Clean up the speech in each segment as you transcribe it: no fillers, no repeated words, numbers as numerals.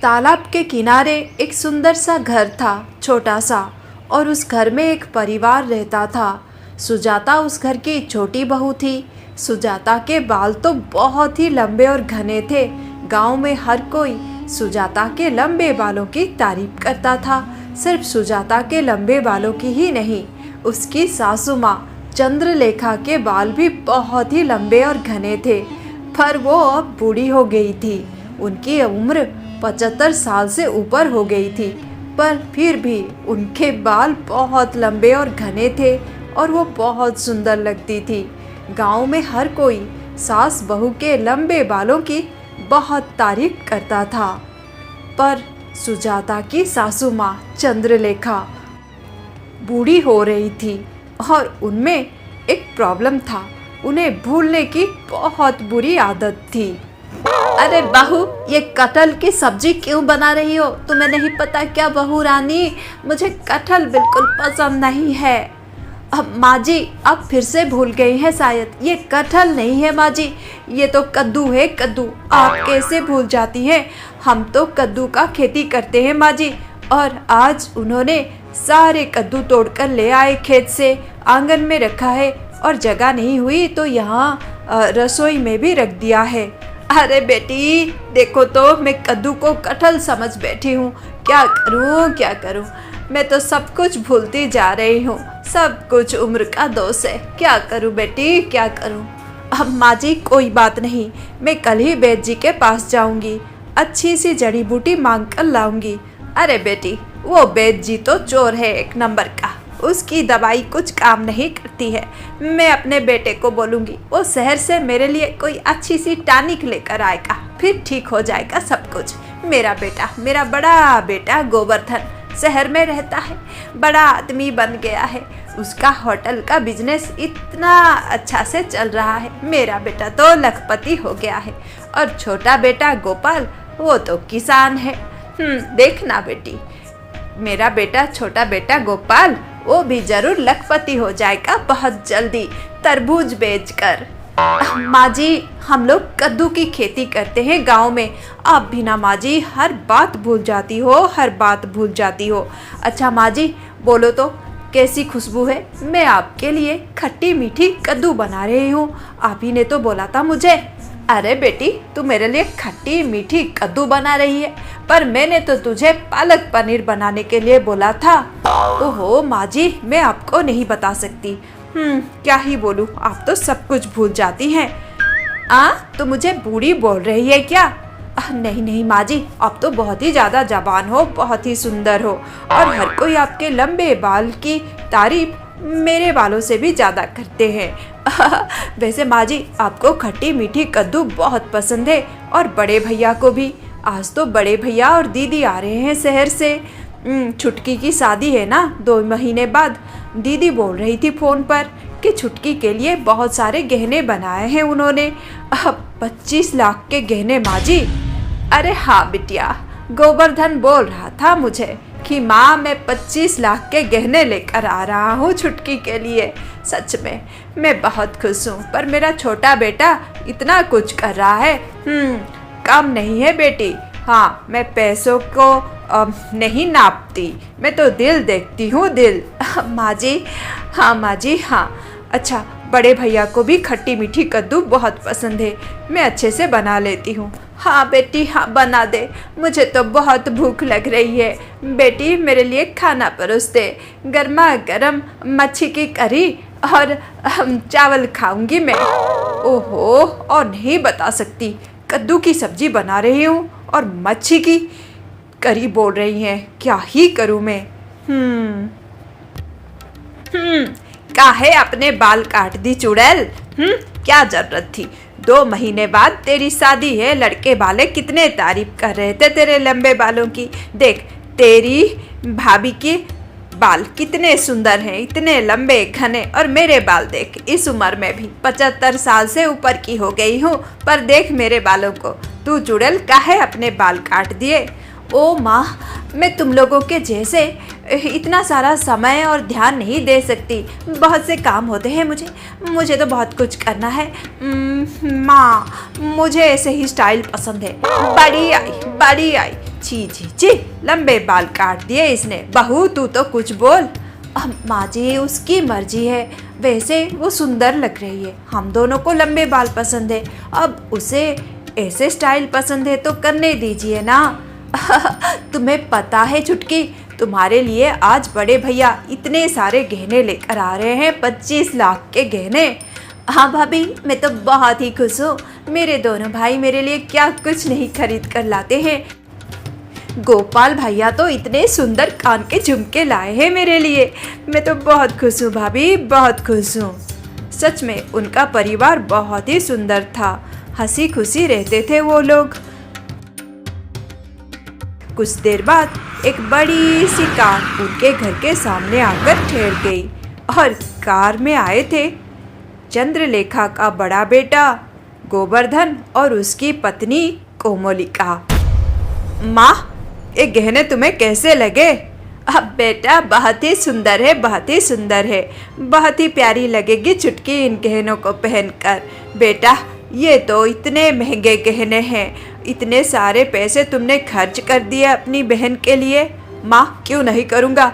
तालाब के किनारे एक सुंदर सा घर था, छोटा सा, और उस घर में एक परिवार रहता था। सुजाता उस घर की छोटी बहू थी। सुजाता के बाल तो बहुत ही लंबे और घने थे। गांव में हर कोई सुजाता के लंबे बालों की तारीफ करता था। सिर्फ सुजाता के लंबे बालों की ही नहीं, उसकी सासू माँ चंद्रलेखा के बाल भी बहुत ही लंबे और घने थे। पर वो अब बूढ़ी हो गई थी। उनकी उम्र 75 साल से ऊपर हो गई थी, पर फिर भी उनके बाल बहुत लंबे और घने थे और वो बहुत सुंदर लगती थी। गांव में हर कोई सास बहू के लंबे बालों की बहुत तारीफ करता था। पर सुजाता की सासू माँ चंद्रलेखा बूढ़ी हो रही थी और उनमें एक प्रॉब्लम था। उन्हें भूलने की बहुत बुरी आदत थी। अरे बहू, ये कटहल की सब्जी क्यों बना रही हो? तुम्हें नहीं पता क्या बहू रानी, मुझे कटहल बिल्कुल पसंद नहीं है। अब माँ जी, अब फिर से भूल गई हैं शायद। ये कटहल नहीं है माँ जी, ये तो कद्दू है, कद्दू। आप कैसे भूल जाती हैं? हम तो कद्दू का खेती करते हैं माँ जी। और आज उन्होंने सारे कद्दू तोड़कर ले आए खेत से, आंगन में रखा है और जगह नहीं हुई तो यहाँ रसोई में भी रख दिया है। अरे बेटी देखो तो, मैं कद्दू को कटहल समझ बैठी हूँ। क्या करूँ क्या करूँ, मैं तो सब कुछ भूलती जा रही हूँ। सब कुछ उम्र का दोष है। क्या करूँ बेटी, क्या करूँ? अब माँ जी कोई बात नहीं, मैं कल ही वैद्य जी के पास जाऊँगी, अच्छी सी जड़ी बूटी मांग कर लाऊंगी। अरे बेटी, वो वैद्य जी तो चोर है एक नंबर का, उसकी दवाई कुछ काम नहीं करती है। मैं अपने बेटे को बोलूँगी, वो शहर से मेरे लिए कोई अच्छी सी टॉनिक लेकर आएगा, फिर ठीक हो जाएगा सब कुछ। मेरा बेटा, मेरा बड़ा बेटा गोवर्धन शहर में रहता है, बड़ा आदमी बन गया है। उसका होटल का बिजनेस इतना अच्छा से चल रहा है। मेरा बेटा तो लखपति हो गया है। और छोटा बेटा गोपाल, वो तो किसान है। देखना बेटी, मेरा बेटा, छोटा बेटा गोपाल, वो भी जरूर लखपति हो जाएगा बहुत जल्दी, तरबूज बेचकर। माँ जी, हम लोग कद्दू की खेती करते हैं गांव में। आप भी ना माँ जी हर बात भूल जाती हो, हर बात भूल जाती हो। अच्छा माँ जी, बोलो तो कैसी खुशबू है? मैं आपके लिए खट्टी मीठी कद्दू बना रही हूँ। आप ही ने तो बोला था मुझे। अरे बेटी, तू मेरे लिए खट्टी मीठी कद्दू बना रही है, पर मैंने तो तुझे पालक पनीर बनाने के लिए बोला था। ओहो माँ जी, मैं आपको नहीं बता सकती। क्या ही बोलूँ, आप तो सब कुछ भूल जाती हैं। तो मुझे बूढ़ी बोल रही है क्या? नहीं नहीं माँ जी, आप तो बहुत ही ज़्यादा जवान हो, बहुत ही सुंदर हो, और हर कोई आपके लंबे बाल की तारीफ मेरे बालों से भी ज़्यादा करते हैं। वैसे माँ जी, आपको खट्टी मीठी कद्दू बहुत पसंद है, और बड़े भैया को भी। आज तो बड़े भैया और दीदी आ रहे हैं शहर से। छुटकी की शादी है ना 2 महीने बाद। दीदी बोल रही थी फ़ोन पर कि छुटकी के लिए बहुत सारे गहने बनाए हैं उन्होंने। 25 लाख के गहने माँ जी। अरे हाँ बिटिया, गोवर्धन बोल रहा था मुझे कि माँ, मैं 25 लाख के गहने लेकर आ रहा हूँ छुटकी के लिए। सच में मैं बहुत खुश हूँ, पर मेरा छोटा बेटा इतना कुछ कर रहा है। कम नहीं है बेटी। हाँ, मैं पैसों को नहीं नापती, मैं तो दिल देखती हूँ, दिल। माँ जी, हाँ माँ जी, हाँ। अच्छा, बड़े भैया को भी खट्टी मीठी कद्दू बहुत पसंद है, मैं अच्छे से बना लेती हूँ। हाँ बेटी, हाँ बना दे, मुझे तो बहुत भूख लग रही है। बेटी, मेरे लिए खाना परोस दे, गर्मा गर्म मच्छी की करी और चावल खाऊंगी मैं। ओहो, और नहीं बता सकती, कद्दू की सब्जी बना रही हूँ और मच्छी की करी बोल रही हैं। क्या ही करूँ मैं? काहे अपने बाल काट दी चुड़ैल? क्या जरूरत थी? 2 महीने बाद तेरी शादी है, लड़के वाले कितने तारीफ कर रहे थे तेरे लंबे बालों की। देख, तेरी भाभी के बाल कितने सुंदर हैं, इतने लंबे घने, और मेरे बाल देख, इस उम्र में भी 75 साल से ऊपर की हो गई हूँ, पर देख मेरे बालों को। तू चुड़ैल काहे अपने बाल काट दिए? ओ माँ, मैं तुम लोगों के जैसे इतना सारा समय और ध्यान नहीं दे सकती, बहुत से काम होते हैं मुझे तो बहुत कुछ करना है। माँ, मुझे ऐसे ही स्टाइल पसंद है। बड़ी आई। छी, लंबे बाल काट दिए इसने। बहू तू तो कुछ बोल। माँ जी, उसकी मर्जी है, वैसे वो सुंदर लग रही है, हम दोनों को लंबे बाल पसंद है, अब उसे ऐसे स्टाइल पसंद है तो करने दीजिए ना। तुम्हें पता है चुटकी, तुम्हारे लिए आज बड़े भैया इतने सारे गहने लेकर आ रहे हैं, 25 लाख के गहने। हाँ भाभी, मैं तो बहुत ही खुश हूँ। मेरे दोनों भाई मेरे लिए क्या कुछ नहीं खरीद कर लाते हैं। गोपाल भैया तो इतने सुंदर कान के झुमके लाए हैं मेरे लिए। मैं तो बहुत खुश हूँ भाभी, बहुत खुश हूँ। सच में उनका परिवार बहुत ही सुंदर था, हंसी खुशी रहते थे वो लोग। कुछ देर बाद एक बड़ी सी कार उनके घर के सामने आकर ठहर गई और कार में आए थे चंद्रलेखा का बड़ा बेटा गोवर्धन और उसकी पत्नी कोमलिका। माँ, ये गहने तुम्हें कैसे लगे? अब बेटा बहुत ही सुंदर है, बहुत ही सुंदर है, बहुत ही प्यारी लगेगी चुटकी इन गहनों को पहनकर। बेटा, ये तो इतने महंगे गहने हैं, इतने सारे पैसे तुमने खर्च कर दिए अपनी बहन के लिए। माँ, क्यों नहीं करूँगा?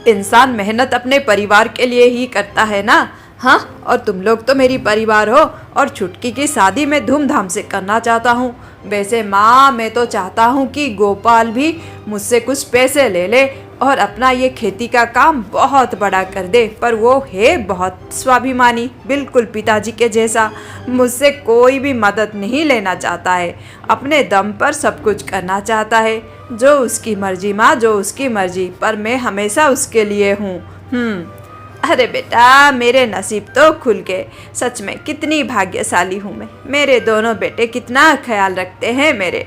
इंसान मेहनत अपने परिवार के लिए ही करता है ना। हाँ, और तुम लोग तो मेरी परिवार हो, और छुटकी की शादी मैं धूमधाम से करना चाहता हूँ। वैसे माँ, मैं तो चाहता हूँ कि गोपाल भी मुझसे कुछ पैसे ले ले और अपना ये खेती का काम बहुत बड़ा कर दे, पर वो है बहुत स्वाभिमानी, बिल्कुल पिताजी के जैसा। मुझसे कोई भी मदद नहीं लेना चाहता है, अपने दम पर सब कुछ करना चाहता है। जो उसकी मर्जी माँ, जो उसकी मर्जी, पर मैं हमेशा उसके लिए हूँ। अरे बेटा, मेरे नसीब तो खुल गए। सच में कितनी भाग्यशाली हूँ मैं। मेरे दोनों बेटे कितना ख्याल रखते हैं मेरे।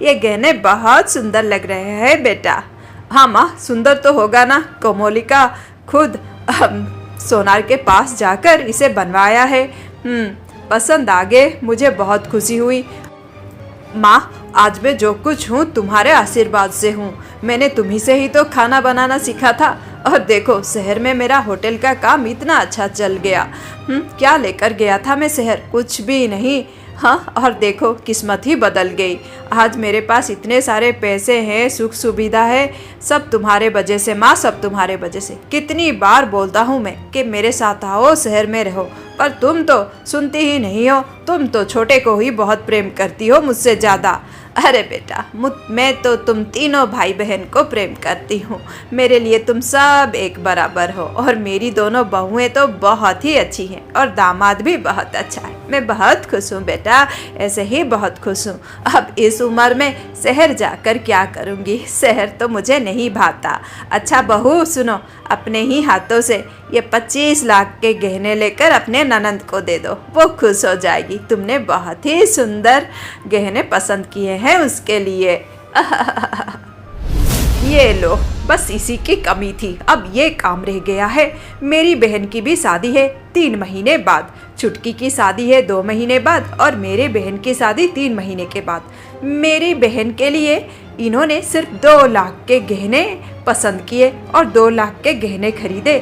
ये गहने बहुत सुंदर लग रहे हैं बेटा। हाँ माँ, सुंदर तो होगा ना। कोमलिका खुद सोनार के पास जाकर इसे बनवाया है। पसंद आ गए, मुझे बहुत खुशी हुई। माँ, आज मैं जो कुछ हूँ तुम्हारे आशीर्वाद से हूँ। मैंने तुम्ही से ही तो खाना बनाना सीखा था, और देखो शहर में मेरा होटल का काम इतना अच्छा चल गया। क्या लेकर गया था मैं शहर? कुछ भी नहीं। हाँ, और देखो किस्मत ही बदल गई। आज मेरे पास इतने सारे पैसे हैं, सुख सुविधा है, सब तुम्हारे वजह से माँ, सब तुम्हारे वजह से। कितनी बार बोलता हूँ मैं कि मेरे साथ आओ, शहर में रहो, पर तुम तो सुनती ही नहीं हो। तुम तो छोटे को ही बहुत प्रेम करती हो मुझसे ज़्यादा। अरे बेटा, मैं तो तुम तीनों भाई बहन को प्रेम करती हूँ। मेरे लिए तुम सब एक बराबर हो, और मेरी दोनों बहुएं तो बहुत ही अच्छी हैं, और दामाद भी बहुत अच्छा है। मैं बहुत खुश हूँ बेटा, ऐसे ही बहुत खुश हूँ। अब इस उम्र में शहर जाकर क्या करूँगी? शहर तो मुझे नहीं भाता। अच्छा बहू सुनो, अपने ही हाथों से ये 25 लाख के गहने लेकर अपने ननंद को दे दो, वो खुश हो जाएगी। तुमने बहुत ही सुंदर गहने पसंद किए हैं उसके लिए। ये लो, बस इसी की कमी थी, अब ये काम रह गया है। मेरी बहन की भी शादी है 3 महीने बाद, छुटकी की शादी है 2 महीने बाद, और मेरे बहन की शादी 3 महीने के बाद। मेरी बहन के लिए इन्होंने सिर्फ 2 लाख के गहने पसंद किए और 2 लाख के गहने खरीदे।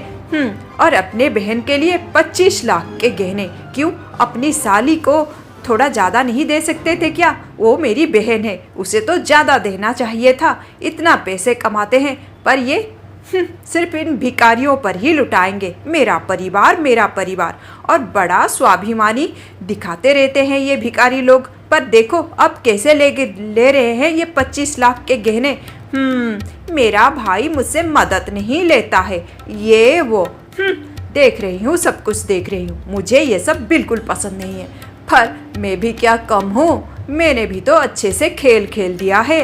और अपने बहन के लिए 25 लाख के गहने। क्यों? अपनी साली को थोड़ा ज़्यादा नहीं दे सकते थे क्या? वो मेरी बहन है, उसे तो ज़्यादा देना चाहिए था। इतना पैसे कमाते हैं, पर ये सिर्फ इन भिखारियों पर ही लुटाएंगे। मेरा परिवार, और बड़ा स्वाभिमानी दिखाते रहते हैं ये भिखारी लोग। पर देखो अब कैसे ले रहे हैं ये 25 लाख के गहने। मेरा भाई मुझसे मदद नहीं लेता है, ये वो। देख रही हूँ, सब कुछ देख रही हूँ, मुझे ये सब बिल्कुल पसंद नहीं है। पर मैं भी क्या कम हूँ, मैंने भी तो अच्छे से खेल दिया है।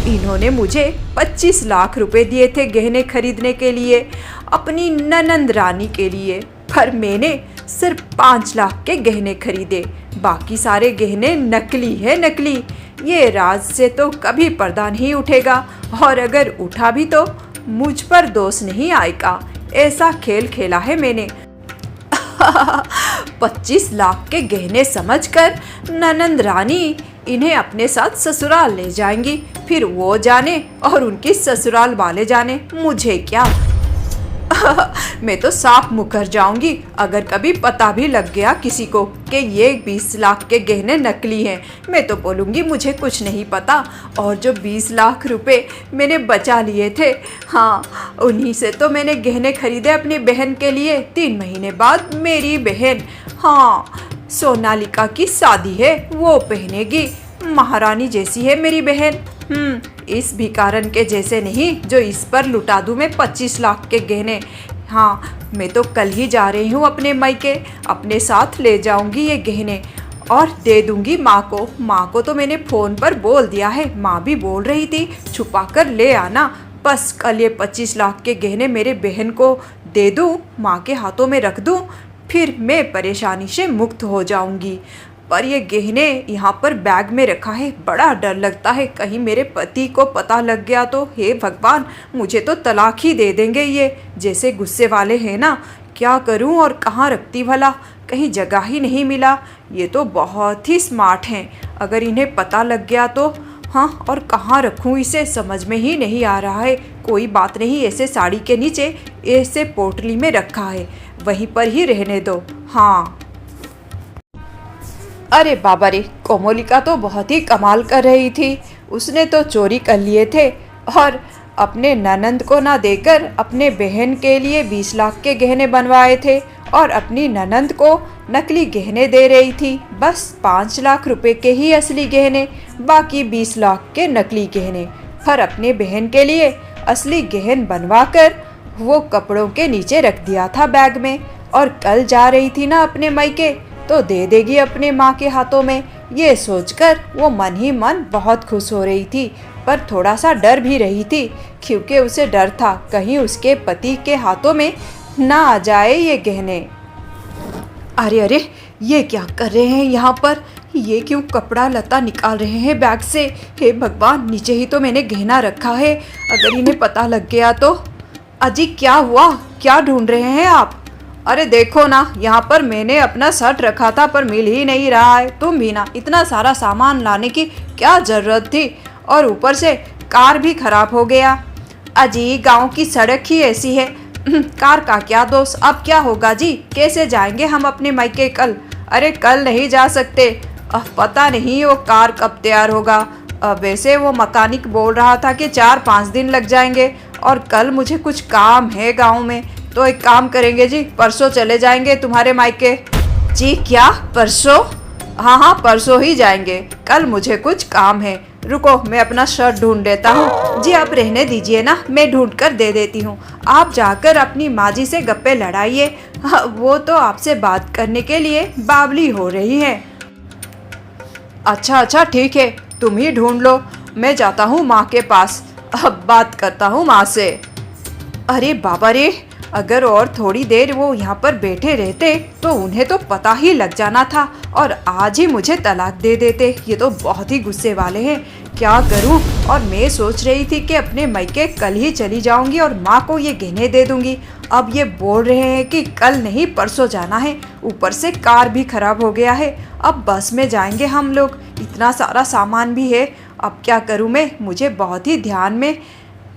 इन्होंने मुझे 25 लाख रुपए दिए थे गहने खरीदने के लिए, अपनी ननंद रानी के लिए, पर मैंने सिर्फ 5 लाख के गहने खरीदे। बाकी सारे गहने नकली है, नकली। ये राज से तो कभी पर्दा नहीं उठेगा, और अगर उठा भी तो मुझ पर दोष नहीं आएगा। ऐसा खेल खेला है मैंने। 25 लाख के गहने समझकर ननंद रानी इन्हें अपने साथ ससुराल ले जाएंगी, फिर वो जाने और उनकी ससुराल वाले जाने, मुझे क्या। मैं तो साफ मुकर जाऊंगी अगर कभी पता भी लग गया किसी को कि ये 20 लाख के गहने नकली हैं। मैं तो बोलूँगी मुझे कुछ नहीं पता, और जो 20 लाख रुपए मैंने बचा लिए थे, हाँ उन्हीं से तो मैंने गहने खरीदे अपनी बहन के लिए। 3 महीने बाद मेरी बहन, हाँ सोनालिका की शादी है, वो पहनेगी। महारानी जैसी है मेरी बहन। इस भिखारन के जैसे नहीं जो इस पर लुटा दूँ मैं 25 लाख के गहने। हाँ मैं तो कल ही जा रही हूँ अपने मायके, अपने साथ ले जाऊंगी ये गहने और दे दूंगी माँ को। माँ को तो मैंने फ़ोन पर बोल दिया है, माँ भी बोल रही थी छुपा कर ले आना। बस कल ये 25 लाख के गहने मेरे बहन को दे दूँ, माँ के हाथों में रख दूँ, फिर मैं परेशानी से मुक्त हो जाऊंगी। पर ये गहने यहाँ पर बैग में रखा है, बड़ा डर लगता है कहीं मेरे पति को पता लग गया तो हे भगवान मुझे तो तलाक ही दे देंगे ये, जैसे गुस्से वाले हैं ना। क्या करूँ और कहाँ रखती भला, कहीं जगह ही नहीं मिला। ये तो बहुत ही स्मार्ट हैं, अगर इन्हें पता लग गया तो। हाँ और कहाँ रखूँ इसे, समझ में ही नहीं आ रहा है। कोई बात नहीं, ऐसे साड़ी के नीचे ऐसे पोटली में रखा है, वहीं पर ही रहने दो। हाँ अरे बाबा रे, कोमोलिका तो बहुत ही कमाल कर रही थी। उसने तो चोरी कर लिए थे और अपने ननंद को ना देकर अपने बहन के लिए 20 लाख के गहने बनवाए थे और अपनी ननंद को नकली गहने दे रही थी। बस 5 लाख रुपए के ही असली गहने, बाकी 20 लाख के नकली गहने। पर अपने बहन के लिए असली गहन बनवाकर वो कपड़ों के नीचे रख दिया था बैग में, और कल जा रही थी ना अपने मायके तो दे देगी अपने माँ के हाथों में। ये सोचकर वो मन ही मन बहुत खुश हो रही थी, पर थोड़ा सा डर भी रही थी, क्योंकि उसे डर था कहीं उसके पति के हाथों में ना आ जाए ये गहने। अरे अरे, ये क्या कर रहे हैं यहाँ पर, ये क्यों कपड़ा लता निकाल रहे हैं बैग से। हे भगवान, नीचे ही तो मैंने गहना रखा है, अगर इन्हें पता लग गया तो। अजी क्या हुआ, क्या ढूंढ रहे हैं आप। अरे देखो ना, यहाँ पर मैंने अपना शर्ट रखा था पर मिल ही नहीं रहा है। तुम भी ना, इतना सारा सामान लाने की क्या ज़रूरत थी, और ऊपर से कार भी खराब हो गया। अजी गांव की सड़क ही ऐसी है, कार का क्या दोष। अब क्या होगा जी, कैसे जाएंगे हम अपने मायके कल। अरे कल नहीं जा सकते, अब पता नहीं वो कार कब तैयार होगा। वैसे वो मैकेनिक बोल रहा था कि 4-5 दिन लग जाएंगे, और कल मुझे कुछ काम है गांव में, तो एक काम करेंगे जी, परसों चले जाएंगे तुम्हारे मायके। जी क्या, परसों? हाँ हाँ परसों ही जाएंगे, कल मुझे कुछ काम है। रुको मैं अपना शर्ट ढूंढ लेता हूँ। जी आप रहने दीजिए ना, मैं ढूंढ कर दे देती हूँ। आप जाकर अपनी माँ जी से गप्पे लड़ाइए, हाँ, वो तो आपसे बात करने के लिए बावली हो रही है। अच्छा अच्छा ठीक है, तुम ही ढूंढ लो, मैं जाता हूँ माँ के पास, अब बात करता हूँ माँ से। अरे बाबा रे, अगर और थोड़ी देर वो यहाँ पर बैठे रहते तो उन्हें तो पता ही लग जाना था, और आज ही मुझे तलाक दे देते। ये तो बहुत ही गुस्से वाले हैं, क्या करूँ। और मैं सोच रही थी कि अपने मायके कल ही चली जाऊंगी और माँ को ये गहने दे दूंगी। अब ये बोल रहे हैं कि कल नहीं परसों जाना है, ऊपर से कार भी खराब हो गया है। अब बस में जाएंगे हम लोग, इतना सारा सामान भी है। अब क्या करूँ मैं, मुझे बहुत ही ध्यान में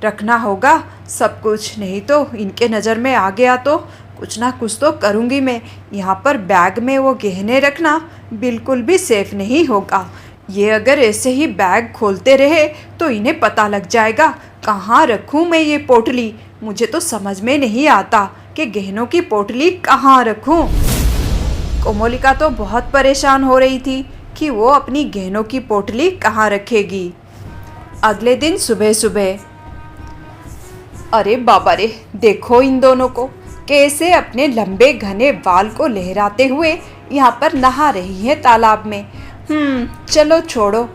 रखना होगा सब कुछ, नहीं तो इनके नज़र में आ गया तो कुछ ना कुछ तो करूँगी मैं। यहाँ पर बैग में वो गहने रखना बिल्कुल भी सेफ नहीं होगा। ये अगर ऐसे ही बैग खोलते रहे तो इन्हें पता लग जाएगा। कहाँ रखूँ मैं ये पोटली, मुझे तो समझ में नहीं आता कि गहनों की पोटली कहाँ रखूँ। कोमोलिका तो बहुत परेशान हो रही थी कि वो अपनी गहनों की पोटली कहाँ रखेगी। अगले दिन सुबह सुबह, अरे बाबा रे, देखो इन दोनों को कैसे अपने लंबे घने बाल को लहराते हुए यहाँ पर नहा रही है तालाब में। चलो छोड़ो,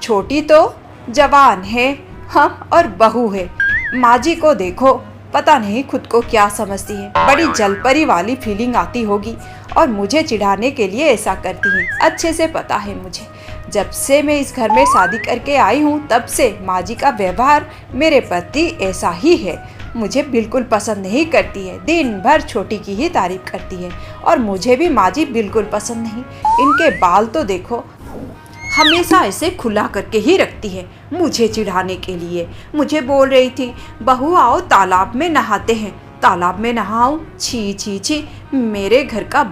छोटी तो जवान है, हाँ, और बहू है। माँ जी को देखो, पता नहीं खुद को क्या समझती है, बड़ी जलपरी वाली फीलिंग आती होगी, और मुझे चिढ़ाने के लिए ऐसा करती हैं। अच्छे से पता है मुझे, जब से मैं इस घर में शादी करके आई हूँ तब से माँ जी का व्यवहार मेरे प्रति ऐसा ही है। मुझे बिल्कुल पसंद नहीं करती है, दिन भर छोटी की ही तारीफ करती है, और मुझे भी माँ जी बिल्कुल पसंद नहीं। इनके बाल तो देखो, हमेशा ऐसे खुला करके ही रखती है मुझे चिढ़ाने के लिए। मुझे बोल रही थी बहू आओ तालाब में नहाते हैं, तालाब में नहाऊं? छी छी छी, मेरे घर का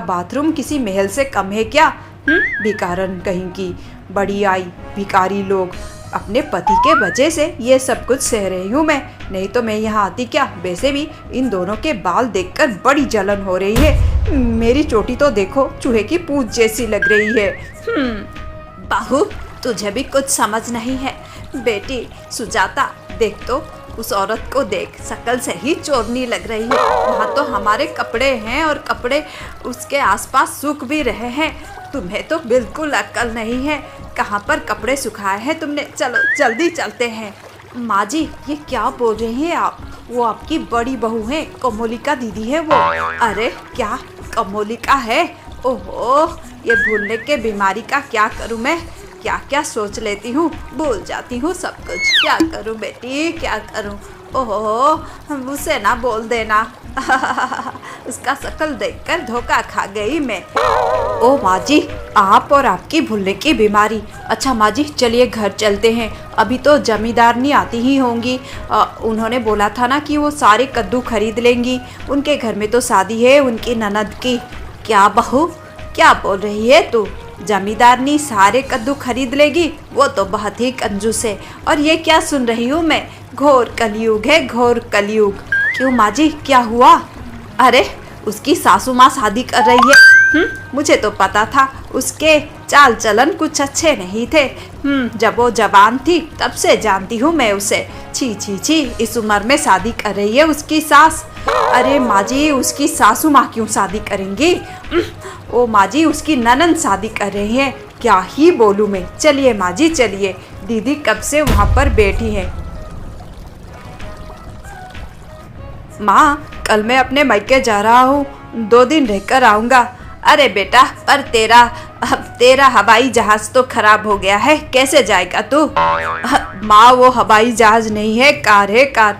बाथरूम किसी महल से कम है क्या? भिकारन कहीं की, बड़ी आई भिकारी लोग। अपने पति के वजह से ये सब कुछ सह रही हूँ मैं, नहीं तो मैं यहाँ आती क्या। वैसे भी इन दोनों के बाल देखकर बड़ी जलन हो रही है। मेरी चोटी तो देखो चूहे की पूंछ जैसी लग रही है। बहू तुझे भी कुछ समझ नहीं है। बेटी सुजाता देख तो उस औरत को देख, शकल से ही चोरनी लग रही है। वहाँ तो हमारे कपड़े हैं और कपड़े उसके आसपास सूख भी रहे हैं। तुम्हें तो बिल्कुल अक्ल नहीं है। कहाँ पर कपड़े सुखाए हैं तुमने? चलो जल्दी चलते हैं। माँ जी ये क्या बोल रही हैं आप? वो आपकी बड़ी बहू है, कमोलिका दीदी है वो। अरे क्या कमोलिका है? ओहो, ये भूलने के बीमारी का क्या करूँ मैं? क्या क्या सोच लेती हूँ, भूल जाती हूँ सब कुछ। क्या करूँ बेटी, क्या करूँ? ओहो, मुझसे ना बोल देना। उसका शकल देखकर धोखा खा गई मैं। ओ माँ जी, आप और आपकी भूलने की बीमारी। अच्छा माँ जी चलिए घर चलते हैं। अभी तो जमींदारनी आती ही होंगी। उन्होंने बोला था ना कि वो सारे कद्दू खरीद लेंगी। उनके घर में तो शादी है उनकी ननद की। क्या बहू क्या बोल रही है तू? जमींदारनी सारे कद्दू खरीद लेगी? वो तो बहुत ही कंजूस है। और ये क्या सुन रही हूँ मैं? घोर कलयुग है, घोर कलयुग। क्यों माँ जी क्या हुआ? अरे उसकी सासू माँ शादी कर रही है। मुझे तो पता था उसके चाल चलन कुछ अच्छे नहीं थे। जब वो जवान थी तब से जानती हूँ मैं उसे। छी छी छी, इस उम्र में शादी कर रही है उसकी सास। अरे माँ जी उसकी सासू माँ क्यों शादी करेंगी? ओ माँ जी उसकी ननंद शादी कर रही है। क्या ही बोलूँ मैं। चलिए माँ जी चलिए, दीदी कब से वहाँ पर बैठी है। माँ कल मैं अपने मायके जा रहा हूँ, 2 दिन रहकर आऊँगा। अरे बेटा पर तेरा हवाई जहाज़ तो खराब हो गया है, कैसे जाएगा तू? माँ वो हवाई जहाज़ नहीं है, कार है कार।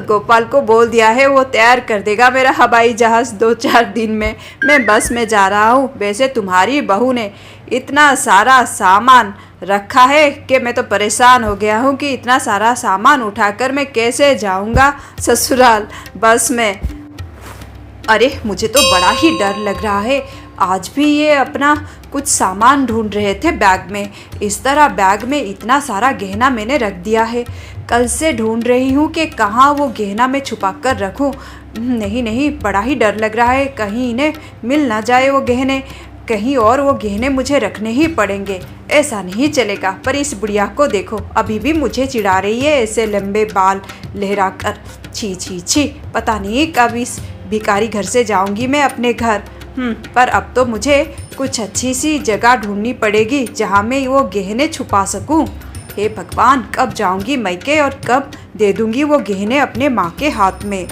गोपाल को बोल दिया है वो तैयार कर देगा मेरा हवाई जहाज़ 2-4 दिन में। मैं बस में जा रहा हूँ। वैसे तुम्हारी बहू ने इतना सारा सामान रखा है कि मैं तो परेशान हो गया हूँ कि इतना सारा सामान उठाकर मैं कैसे जाऊँगा ससुराल बस में। अरे मुझे तो बड़ा ही डर लग रहा है। आज भी ये अपना कुछ सामान ढूंढ रहे थे बैग में। इस तरह बैग में इतना सारा गहना मैंने रख दिया है। कल से ढूंढ रही हूँ कि कहाँ वो गहना मैं छुपा कर रखूँ। नहीं बड़ा ही डर लग रहा है, कहीं इन्हें मिल ना जाए वो गहने। कहीं और वो गहने मुझे रखने ही पड़ेंगे, ऐसा नहीं चलेगा। पर इस बुढ़िया को देखो, अभी भी मुझे चिढ़ा रही है ऐसे लंबे बाल लहरा कर। छी छी छी, पता नहीं कब इस भिखारी घर से जाऊंगी मैं अपने घर। पर अब तो मुझे कुछ अच्छी सी जगह ढूंढनी पड़ेगी जहाँ मैं वो गहने छुपा सकूँ। हे भगवान, कब जाऊंगी मायके और कब दे दूंगी वो गहने अपने माँ के हाथ में।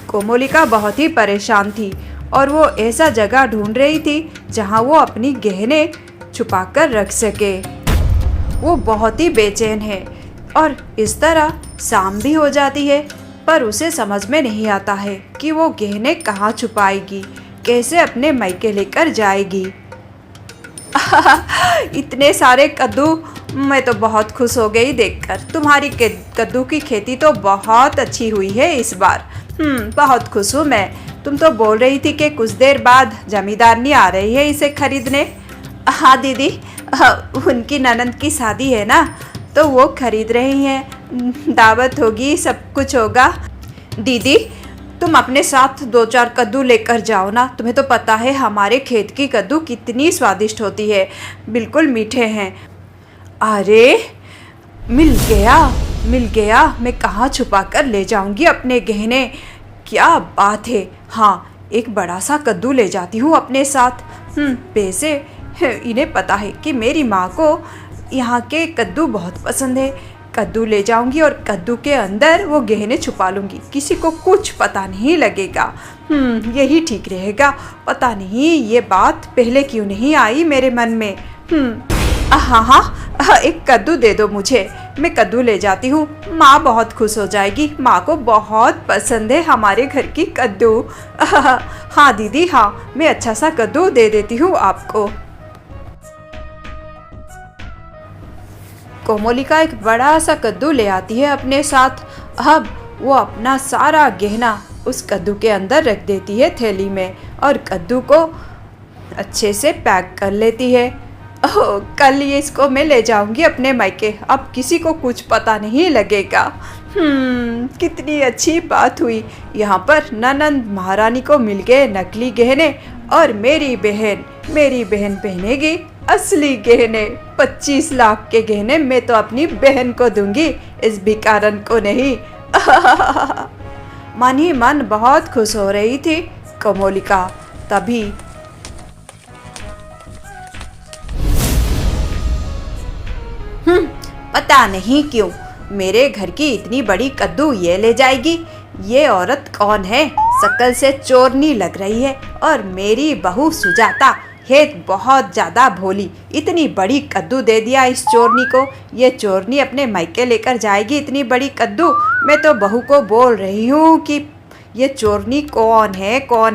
कोमोलिका बहुत ही परेशान थी और वो ऐसा जगह ढूंढ रही थी जहाँ वो अपनी गहने छुपा कर रख सके। वो बहुत ही बेचैन है और इस तरह शाम भी हो जाती है, पर उसे समझ में नहीं आता है कि वो गहने कहाँ छुपाएगी, कैसे अपने मायके लेकर जाएगी। इतने सारे कद्दू, मैं तो बहुत खुश हो गई देखकर। तुम्हारी कद्दू की खेती तो बहुत अच्छी हुई है इस बार। बहुत खुश हूँ मैं। तुम तो बोल रही थी कि कुछ देर बाद जमींदारनी आ रही है इसे खरीदने। हाँ दीदी, उनकी ननंद की शादी है ना, तो वो खरीद रही हैं। दावत होगी, सब कुछ होगा। दीदी तुम अपने साथ 2-4 कद्दू लेकर जाओ ना। तुम्हें तो पता है हमारे खेत की कद्दू कितनी स्वादिष्ट होती है, बिल्कुल मीठे हैं। अरे मिल गया। मैं कहाँ छुपा कर ले जाऊंगी अपने गहने? क्या बात है। हाँ, एक बड़ा सा कद्दू ले जाती हूँ अपने साथ। वैसे इन्हें पता है कि मेरी माँ को यहाँ के कद्दू बहुत पसंद है। कद्दू ले जाऊंगी और कद्दू के अंदर वो गहने छुपा लूँगी, किसी को कुछ पता नहीं लगेगा। यही ठीक रहेगा। पता नहीं ये बात पहले क्यों नहीं आई मेरे मन में। हाँ, एक कद्दू दे दो मुझे, मैं कद्दू ले जाती हूँ। माँ बहुत खुश हो जाएगी, माँ को बहुत पसंद है हमारे घर की कद्दू। हाँ दीदी हाँ, मैं अच्छा सा कद्दू दे देती हूँ आपको। कोमोलिका एक बड़ा सा कद्दू ले आती है अपने साथ। अब वो अपना सारा गहना उस कद्दू के अंदर रख देती है थैली में और कद्दू को अच्छे से पैक कर लेती है। ओह, कल ये इसको मैं ले जाऊंगी अपने मायके, अब किसी को कुछ पता नहीं लगेगा। कितनी अच्छी बात हुई। यहाँ पर ननंद महारानी को मिल गए नकली गहने और मेरी बहन पहनेगी असली गहने। 25 लाख के गहने मैं तो अपनी बहन को दूंगी, इस भिखारन को नहीं। मन ही मन बहुत खुश हो रही थी कोमोलिका। तभी पता नहीं क्यों मेरे घर की इतनी बड़ी कद्दू ये ले जाएगी। ये औरत कौन है? शक्ल से चोरनी लग रही है। और मेरी बहू सुजाता है बहुत ज़्यादा भोली, इतनी बड़ी कद्दू दे दिया इस चोरनी को। ये चोरनी अपने मायके लेकर जाएगी इतनी बड़ी कद्दू। मैं तो बहू को बोल रही हूँ कि ये चोरनी कौन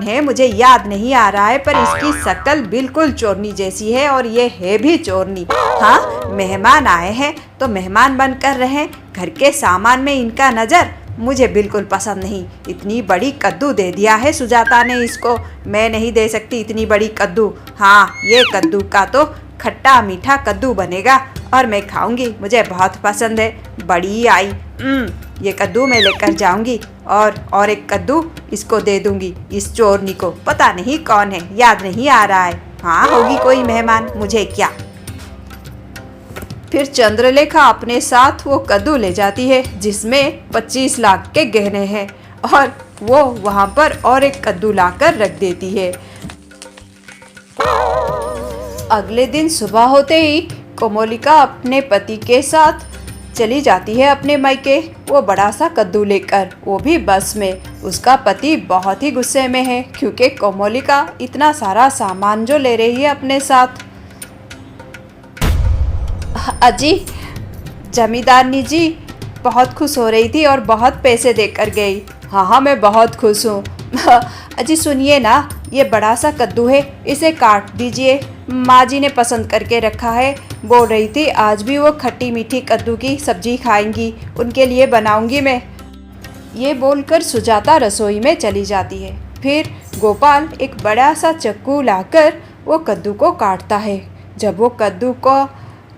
है मुझे याद नहीं आ रहा है, पर इसकी शक्ल बिल्कुल चोरनी जैसी है और ये है भी चोरनी। हाँ, मेहमान आए हैं तो मेहमान बनकर रहें, घर के सामान में इनका नज़र मुझे बिल्कुल पसंद नहीं। इतनी बड़ी कद्दू दे दिया है सुजाता ने इसको, मैं नहीं दे सकती इतनी बड़ी कद्दू। हाँ, ये कद्दू का तो खट्टा मीठा कद्दू बनेगा और मैं खाऊंगी, मुझे बहुत पसंद है। बड़ी आई, ये कद्दू मैं लेकर जाऊंगी और एक कद्दू इसको दे दूंगी इस चोरनी को। पता नहीं कौन है, याद नहीं आ रहा है। हाँ, होगी कोई मेहमान, मुझे क्या। फिर चंद्रलेखा अपने साथ वो कद्दू ले जाती है जिसमें 25 लाख के गहने हैं और वो वहाँ पर और एक कद्दू लाकर रख देती है। अगले दिन सुबह होते ही कोमोलिका अपने पति के साथ चली जाती है अपने मायके, वो बड़ा सा कद्दू लेकर, वो भी बस में। उसका पति बहुत ही गुस्से में है क्योंकि कोमोलिका इतना सारा सामान जो ले रही है अपने साथ। अजी, जमींदारनी जी बहुत खुश हो रही थी और बहुत पैसे देकर गई। हाँ, मैं बहुत खुश हूँ। अजी सुनिए ना, ये बड़ा सा कद्दू है, इसे काट दीजिए, माँ जी ने पसंद करके रखा है। बोल रही थी आज भी वो खट्टी मीठी कद्दू की सब्जी खाएंगी, उनके लिए बनाऊंगी मैं। ये बोलकर सुजाता रसोई में चली जाती है। फिर गोपाल एक बड़ा सा चाकू लाकर वो कद्दू को काटता है। जब वो कद्दू को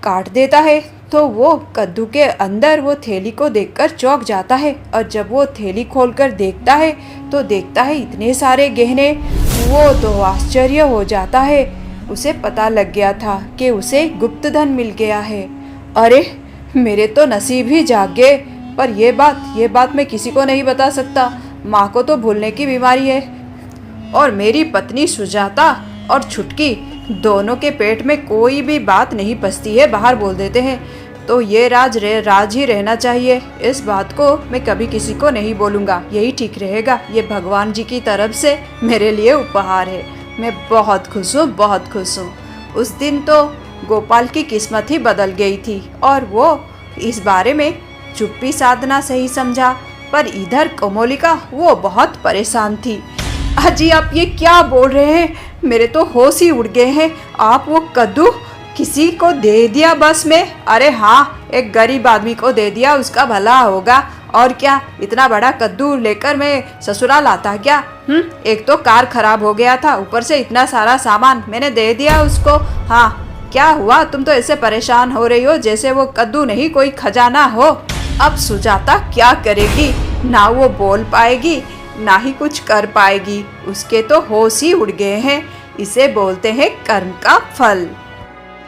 काट देता है तो वो कद्दू के अंदर वो थैली को देखकर चौंक जाता है और जब वो थैली खोलकर देखता है तो देखता है इतने सारे गहने। वो तो आश्चर्य हो जाता है, उसे पता लग गया था कि उसे गुप्त धन मिल गया है। अरे, मेरे तो नसीब ही जाग गए। पर ये बात मैं किसी को नहीं बता सकता, माँ को तो भूलने की बीमारी है और मेरी पत्नी सुजाता और छुटकी दोनों के पेट में कोई भी बात नहीं पचती है, बाहर बोल देते हैं। तो ये राज ही रहना चाहिए। इस बात को मैं कभी किसी को नहीं बोलूँगा, यही ठीक रहेगा। ये भगवान जी की तरफ से मेरे लिए उपहार है। मैं बहुत खुश हूँ, बहुत खुश हूँ। उस दिन तो गोपाल की किस्मत ही बदल गई थी और वो इस बारे में चुप्पी साधना सही समझा। पर इधर कोमोलिका वो बहुत परेशान थी। अजी, आप ये क्या बोल रहे हैं? मेरे तो होश ही उड़ गए हैं। आप वो कद्दू किसी को दे दिया बस में? अरे हाँ, एक गरीब आदमी को दे दिया, उसका भला होगा। और क्या, इतना बड़ा कद्दू लेकर मैं ससुराल आता क्या? एक तो कार खराब हो गया था, ऊपर से इतना सारा सामान मैंने दे दिया उसको। हाँ, क्या हुआ? तुम तो ऐसे परेशान हो रही हो जैसे वो कद्दू नहीं कोई खजाना हो। अब सुजाता क्या करेगी? ना वो बोल पाएगी ना ही कुछ कर पाएगी। उसके तो होश ही उड़ गए हैं। इसे बोलते हैं कर्म का फल।